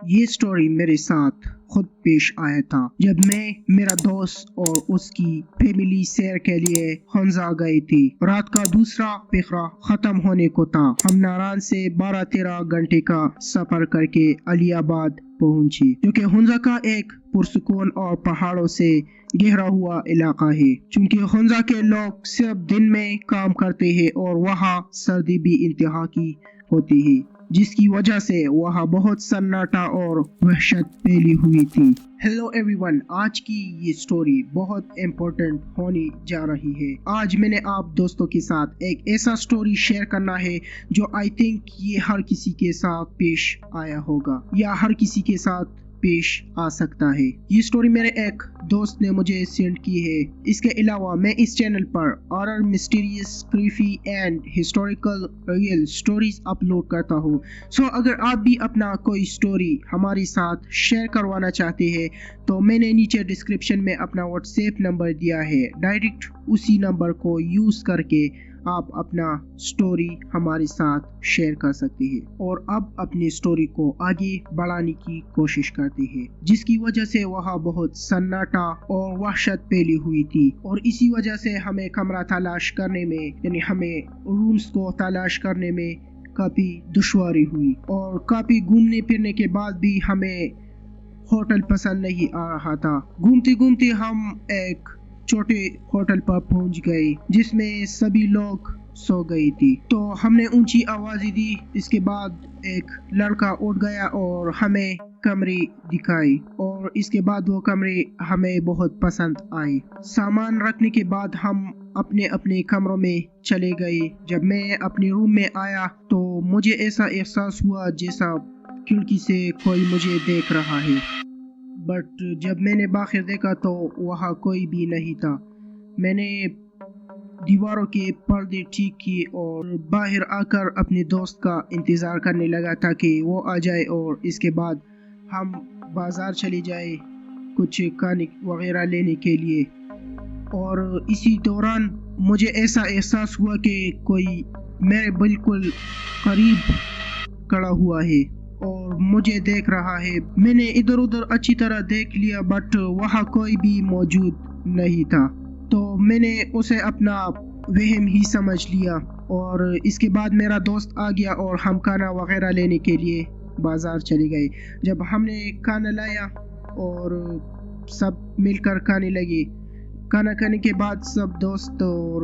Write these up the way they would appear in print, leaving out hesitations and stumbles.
یہ سٹوری میرے ساتھ خود پیش آیا تھا جب میں میرا دوست اور اس کی فیملی سیر کے لیے ہنزا گئی تھی۔ رات کا دوسرا پہرہ ختم ہونے کو تھا۔ ہم ناران سے 12-13 گھنٹے کا سفر کر کے علی آباد پہنچی، جو کہ ہنزا کا ایک پرسکون اور پہاڑوں سے گھرا ہوا علاقہ ہے۔ چونکہ ہنزا کے لوگ صرف دن میں کام کرتے ہیں اور وہاں سردی بھی انتہا کی ہوتی ہے، جس کی وجہ سے وہاں بہت سناٹا اور وحشت پھیلی ہوئی تھی۔ ہیلو ایوری ون، آج کی یہ سٹوری بہت امپورٹنٹ ہونے جا رہی ہے۔ آج میں نے آپ دوستوں کے ساتھ ایک ایسا سٹوری شیئر کرنا ہے جو آئی تھنک یہ ہر کسی کے ساتھ پیش آیا ہوگا یا ہر کسی کے ساتھ پیش آ سکتا ہے۔ یہ سٹوری میرے ایک دوست نے مجھے سینڈ کی ہے۔ اس کے علاوہ میں اس چینل پر horror, mysterious, creepy and historical real stories upload کرتا ہوں۔ سو اگر آپ بھی اپنا کوئی سٹوری ہمارے ساتھ شیئر کروانا چاہتے ہیں تو میں نے نیچے ڈسکرپشن میں اپنا واٹس ایپ نمبر دیا ہے، ڈائریکٹ اسی نمبر کو یوز کر کے آپ اپنا سٹوری ہمارے ساتھ شیئر کر سکتے ہیں اور اب اپنی سٹوری کو آگے بڑھانے کی کوشش کرتے ہیں، جس کی وجہ سے وہاں بہت سناٹا اور وحشت پھیلی ہوئی تھی اور اسی وجہ سے ہمیں کمرہ تلاش کرنے میں، یعنی ہمیں رومز کو تلاش کرنے میں کافی دشواری ہوئی اور کافی گھومنے پھرنے کے بعد بھی ہمیں ہوٹل پسند نہیں آ رہا تھا۔ گھومتے گھومتے ہم ایک چھوٹے ہوٹل پر پہنچ گئے جس میں سبھی لوگ سو گئی تھی، تو ہم نے اونچی آوازیں دی۔ اس کے بعد ایک لڑکا اٹھ گیا اور ہمیں کمرے دکھائے اور اس کے بعد وہ کمرے ہمیں بہت پسند آئے۔ سامان رکھنے کے بعد ہم اپنے اپنے کمروں میں چلے گئے۔ جب میں اپنے روم میں آیا تو مجھے ایسا احساس ہوا جیسا کھڑکی سے کوئی مجھے دیکھ رہا ہے، بٹ جب میں نے باہر دیکھا تو وہاں کوئی بھی نہیں تھا۔ میں نے دیواروں کے پردے ٹھیک کیے اور باہر آ کر اپنے دوست کا انتظار کرنے لگا تاکہ وہ آ جائے اور اس کے بعد ہم بازار چلے جائے کچھ کھانے وغیرہ لینے کے لیے۔ اور اسی دوران مجھے ایسا احساس ہوا کہ کوئی میرے بالکل قریب کھڑا ہوا ہے اور مجھے دیکھ رہا ہے۔ میں نے ادھر ادھر اچھی طرح دیکھ لیا بٹ وہاں کوئی بھی موجود نہیں تھا، تو میں نے اسے اپنا وہم ہی سمجھ لیا اور اس کے بعد میرا دوست آ گیا اور ہم کھانا وغیرہ لینے کے لیے بازار چلے گئے۔ جب ہم نے کھانا لایا اور سب مل کر کھانے لگے، کھانا کھانے کے بعد سب دوست اور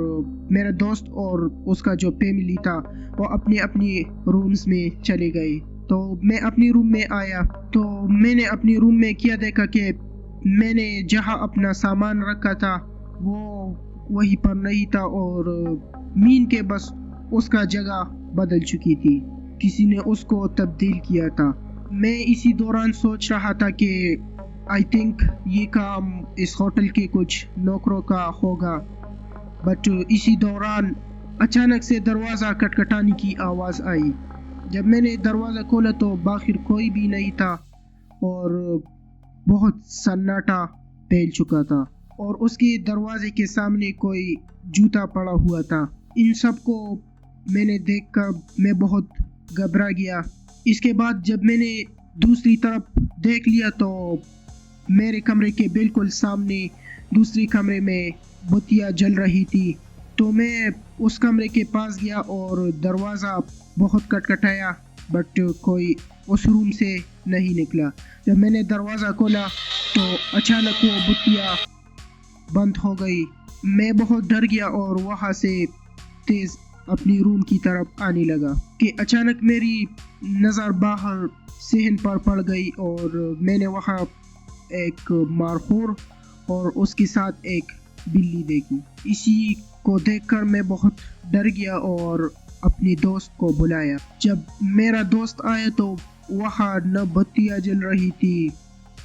میرا دوست اور اس کا جو فیملی تھا وہ اپنے اپنی رومز میں چلے گئے۔ تو میں اپنی روم میں آیا تو میں نے اپنی روم میں کیا دیکھا کہ میں نے جہاں اپنا سامان رکھا تھا وہ وہیں پر نہیں تھا اور مین کے بس اس کا جگہ بدل چکی تھی، کسی نے اس کو تبدیل کیا تھا۔ میں اسی دوران سوچ رہا تھا کہ آئی تھنک یہ کام اس ہوٹل کے کچھ نوکروں کا ہوگا، بٹ اسی دوران اچانک سے دروازہ کھٹکھٹانے کی آواز آئی۔ جب میں نے دروازہ کھولا تو باہر کوئی بھی نہیں تھا اور بہت سناٹا پھیل چکا تھا اور اس کے دروازے کے سامنے کوئی جوتا پڑا ہوا تھا۔ ان سب کو میں نے دیکھ کر میں بہت گھبرا گیا۔ اس کے بعد جب میں نے دوسری طرف دیکھ لیا تو میرے کمرے کے بالکل سامنے دوسری کمرے میں بتیاں جل رہی تھی، تو میں اس کمرے کے پاس گیا اور دروازہ بہت کھٹکھٹایا بٹ کوئی اس روم سے نہیں نکلا۔ جب میں نے دروازہ کھولا تو اچانک وہ بتیاں بند ہو گئی۔ میں بہت ڈر گیا اور وہاں سے تیز اپنی روم کی طرف آنے لگا کہ اچانک میری نظر باہر صحن پر پڑ گئی اور میں نے وہاں ایک مارخور اور اس کے ساتھ ایک بلی دیکھی۔ اسی کو دیکھ کر میں بہت ڈر گیا اور اپنے دوست کو بلایا۔ جب میرا دوست آیا تو وہاں نہ بتیاں جل رہی تھی،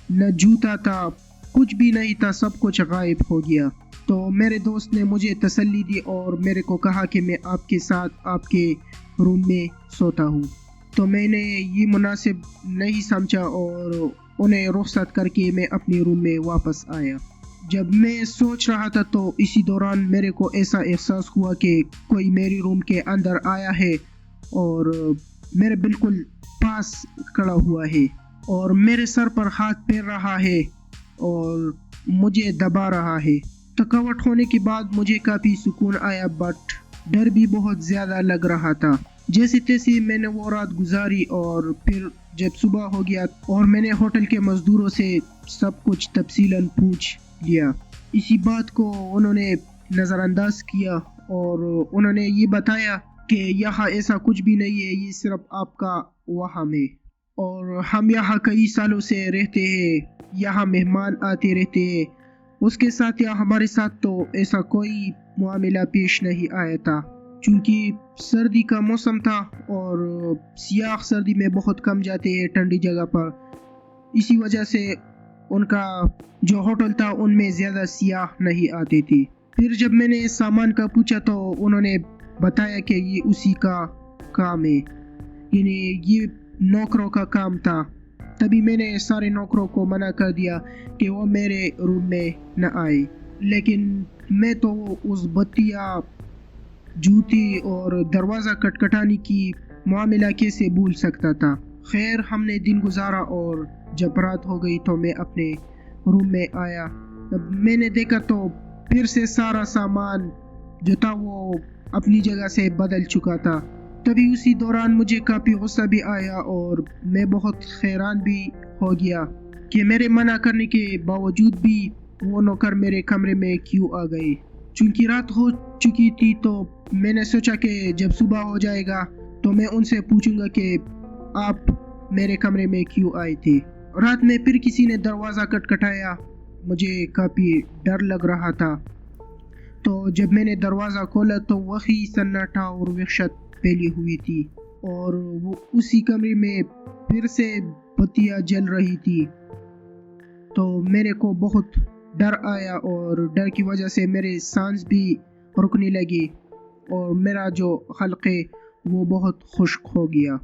نہ جوتا تھا، کچھ بھی نہیں تھا، سب کچھ غائب ہو گیا۔ تو میرے دوست نے مجھے تسلی دی اور میرے کو کہا کہ میں آپ کے ساتھ آپ کے روم میں سوتا ہوں، تو میں نے یہ مناسب نہیں سمجھا اور انہیں رخصت کر کے میں اپنے روم میں واپس آیا۔ جب میں سوچ رہا تھا تو اسی دوران میرے کو ایسا احساس ہوا کہ کوئی میری روم کے اندر آیا ہے اور میرے بالکل پاس کھڑا ہوا ہے۔ اور میرے سر پر ہاتھ پھیر رہا ہے اور مجھے دبا رہا ہے۔ تھکاوٹ ہونے کے بعد مجھے کافی سکون آیا، بٹ ڈر بھی بہت زیادہ لگ رہا تھا۔ جیسے تیسے میں نے وہ رات گزاری اور پھر جب صبح ہو گیا اور میں نے ہوٹل کے مزدوروں سے سب کچھ تفصیلاً پوچھ لیا، اسی بات کو انہوں نے نظر انداز کیا اور انہوں نے یہ بتایا کہ یہاں ایسا کچھ بھی نہیں ہے، یہ صرف آپ کا وہم ہے، اور ہم یہاں کئی سالوں سے رہتے ہیں، یہاں مہمان آتے رہتے ہیں۔ اس کے ساتھ یا ہمارے ساتھ تو ایسا کوئی معاملہ پیش نہیں آیا تھا، چونکہ سردی کا موسم تھا اور سیاح سردی میں بہت کم جاتے ہیں ٹھنڈی جگہ پر، اسی وجہ سے ان کا جو ہوٹل تھا ان میں زیادہ سیاح نہیں آتے تھے۔ پھر جب میں نے سامان کا پوچھا تو انہوں نے بتایا کہ یہ اسی کا کام ہے، یعنی یہ نوکروں کا کام تھا۔ تبھی میں نے سارے نوکروں کو منع کر دیا کہ وہ میرے روم میں نہ آئے، لیکن میں تو اس بتیا، جوتی اور دروازہ کٹکھٹانے کی معاملہ کیسے بھول سکتا تھا۔ خیر ہم نے دن گزارا اور جب رات ہو گئی تو میں اپنے روم میں آیا۔ اب میں نے دیکھا تو پھر سے سارا سامان جو تھا وہ اپنی جگہ سے بدل چکا تھا۔ تبھی اسی دوران مجھے کافی غصہ بھی آیا اور میں بہت حیران بھی ہو گیا کہ میرے منع کرنے کے باوجود بھی وہ نوکر میرے کمرے میں کیوں آ گئے۔ چونکہ رات ہو چکی تھی تو میں نے سوچا کہ جب صبح ہو جائے گا تو میں ان سے پوچھوں گا کہ آپ میرے کمرے میں کیوں آئے تھے۔ رات میں پھر کسی نے دروازہ کٹکھٹایا، مجھے کافی ڈر لگ رہا تھا، تو جب میں نے دروازہ کھولا تو وہی سناٹا اور وحشت پھیلی ہوئی تھی اور وہ اسی کمرے میں پھر سے بتیاں جل رہی تھی۔ تو میرے کو بہت ڈر آیا اور ڈر کی وجہ سے میرے سانس بھی رکنے لگے اور میرا جو حلق ہے وہ بہت خشک ہو گیا۔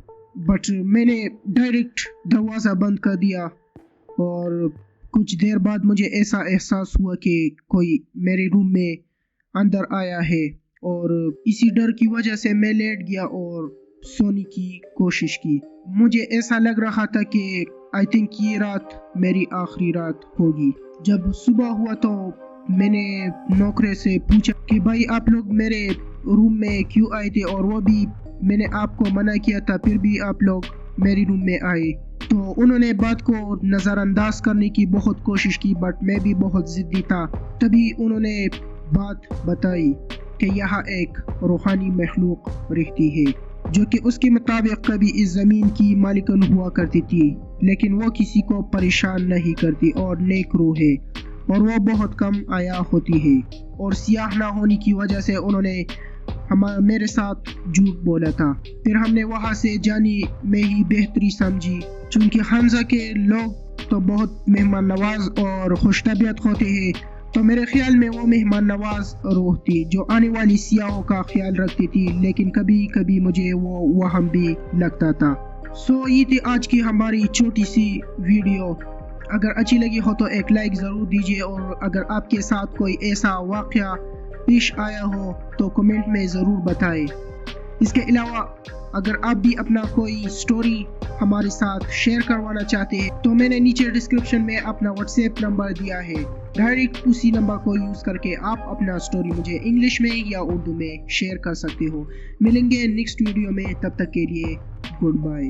بٹ میں نے ڈائریکٹ دروازہ بند کر دیا اور کچھ دیر بعد مجھے ایسا احساس ہوا کہ کوئی میرے روم میں اندر آیا ہے، اور اسی ڈر کی وجہ سے میں لیٹ گیا اور سونے کی کوشش کی۔ مجھے ایسا لگ رہا تھا کہ آئی تھنک یہ رات میری آخری رات ہوگی۔ جب صبح ہوا تو میں نے نوکرے سے پوچھا کہ بھائی آپ لوگ میرے روم میں کیوں آئے تھے، اور وہ بھی میں نے آپ کو منع کیا تھا پھر بھی آپ لوگ میری روم میں آئے۔ تو انہوں نے بات کو نظر انداز کرنے کی بہت کوشش کی، بٹ میں بھی بہت ضدی تھا۔ تبھی انہوں نے بات بتائی کہ یہاں ایک روحانی مخلوق رہتی ہے جو کہ اس کے مطابق کبھی اس زمین کی مالکن ہوا کرتی تھی، لیکن وہ کسی کو پریشان نہیں کرتی اور نیک روح ہے، اور وہ بہت کم آیا ہوتی ہے، اور سیاح نہ ہونے کی وجہ سے انہوں نے میرے ساتھ جھوٹ بولا تھا۔ پھر ہم نے وہاں سے جانے میں ہی بہتری سمجھی، چونکہ حمزہ کے لوگ تو بہت مہمان نواز اور خوش طبیعت ہوتے ہیں، تو میرے خیال میں وہ مہمان نواز روح تھی جو آنے والی سیاحوں کا خیال رکھتی تھی، لیکن کبھی کبھی مجھے وہ وہم بھی لگتا تھا۔ یہ تھی آج کی ہماری چھوٹی سی ویڈیو۔ اگر اچھی لگی ہو تو ایک لائک ضرور دیجیے، اور اگر آپ کے ساتھ کوئی ایسا واقعہ پیش آیا ہو تو کمنٹ میں ضرور بتائیں۔ اس کے علاوہ اگر آپ بھی اپنا کوئی سٹوری ہمارے ساتھ شیئر کروانا چاہتے ہیں تو میں نے نیچے ڈسکرپشن میں اپنا واٹس ایپ نمبر دیا ہے، ڈائریکٹ اسی نمبر کو یوز کر کے آپ اپنا سٹوری مجھے انگلش میں یا اردو میں شیئر کر سکتے ہو۔ ملیں گے نیکسٹ ویڈیو میں، تب تک کے لیے گڈ بائے۔